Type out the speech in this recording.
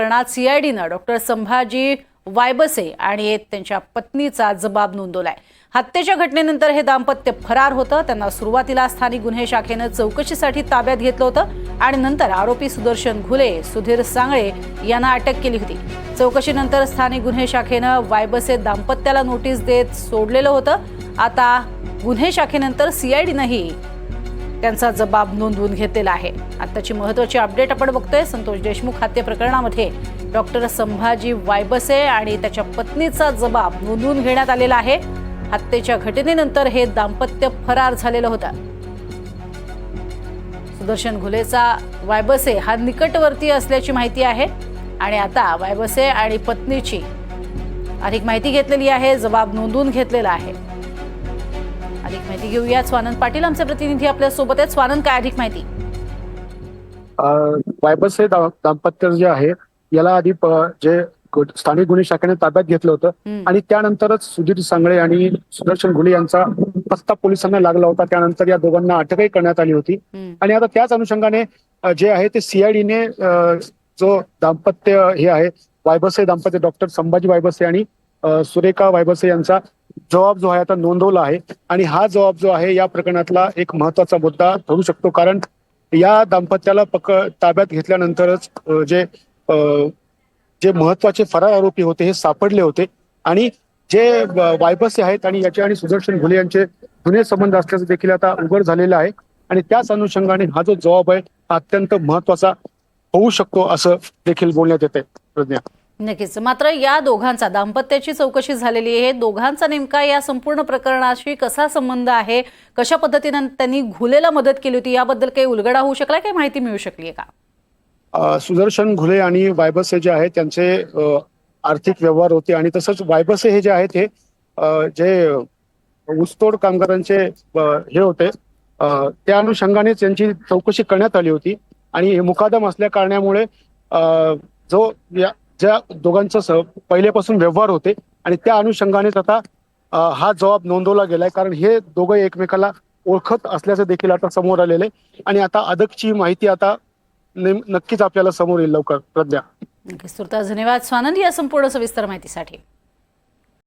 प्रकरणात सीआयडीनं डॉक्टर संभाजी वायबसे आणि त्यांच्या पत्नीचा जबाब नोंदवलाय। हत्येच्या घटनेनंतर हे दाम्पत्य फरार होतं। त्यांना सुरुवातीला स्थानिक गुन्हे शाखेनं चौकशीसाठी ताब्यात घेतलं होतं आणि नंतर आरोपी सुदर्शन घुले, सुधीर सांगळे यांना अटक केली होती। चौकशीनंतर स्थानिक गुन्हे शाखेनं वायबसे दाम्पत्याला नोटीस देत सोडलेलं होतं। आता गुन्हे शाखेनंतर सीआयडीनंही त्यांचा जबाब नोंदवून घेतलेला आहे। आताची महत्त्वाची अपडेट आपण बघतोय। संतोष देशमुख हत्ये प्रकरणामध्ये डॉक्टर संभाजी वायबसे आणि त्याच्या पत्नीचा जबाब नोंदवून घेण्यात आलेला आहे। हत्येच्या घटनेनंतर हे दाम्पत्य फरार झालेलं होतं। सुदर्शन घुलेचा वायबसे हा निकटवर्ती असल्याची माहिती आहे आणि आता वायबसे आणि पत्नीची अधिक माहिती घेतलेली आहे, जबाब नोंदवून घेतलेला आहे। अधिक माहिती घेऊया। स्वानंद पाटील आमचे प्रतिनिधी आपल्या सोबत आहेत। स्वानंद, काय अधिक माहिती? वायबसे दाम्पत्य जे आहे याला आधी जे स्थानिक गुन्हे शाखेने ताब्यात घेतलं होतं आणि त्यानंतरच सुधीर सांगळे आणि सुदर्शन घुले यांचा पत्ता पोलिसांना लागला होता। त्यानंतर या दोघांना अटकही करण्यात आली होती आणि आता त्याच अनुषंगाने जे आहे ते सीआयडीने जो दाम्पत्य हे आहे वायबसे दाम्पत्य डॉक्टर संभाजी वायबसे आणि सुरेखा वायबसे यांचा जबाब जो आहे आता नोंदवला आहे आणि हा जबाब जो आहे या प्रकरणातला एक महत्वाचा मुद्दा ठरू शकतो, कारण या दाम्पत्याला ताब्यात घेतल्यानंतरच जे महत्वाचे फरार आरोपी होते हे सापडले होते आणि जे वायबसे आहेत आणि याचे आणि सुदर्शन घुले यांचे जुने संबंध असल्याचं देखील आता उघड झालेलं आहे आणि त्याच अनुषंगाने हा जो जबाब आहे हा अत्यंत महत्वाचा होऊ शकतो असं देखील बोलण्यात येते। प्रज्ञा, नक्कीच। मात्र या दोघांचा दाम्पत्याची चौकशी झालेली आहे। दोघांचा नेमका या संपूर्ण प्रकरणाशी कसा संबंध आहे, कशा पद्धतीने त्यांनी घुलेला मदत केली होती, याबद्दल काही उलगडा होऊ शकला, काही माहिती मिळू शकली आहे का? सुदर्शन घुले आणि वायबसे जे आहेत त्यांचे आर्थिक व्यवहार होते आणि तसंच वायबसे हे जे आहेत हे जे ऊसतोड कामगारांचे हे होते त्या अनुषंगाने त्यांची चौकशी करण्यात आली होती आणि हे मुकादम असल्या कारणामुळे ज्या दोघांचं पहिल्यापासून व्यवहार होते आणि त्या अनुषंगानेच आता हा जबाब नोंदवला गेलाय, कारण हे दोघं एकमेकाला ओळखत असल्याचं देखील आता समोर आलेलं आहे आणि आता अधिकची माहिती आता नक्कीच आपल्याला समोर येईल लवकर। प्रज्ञा, नक्कीच। तुर्तास धन्यवाद स्वानंद या संपूर्ण सविस्तर माहितीसाठी।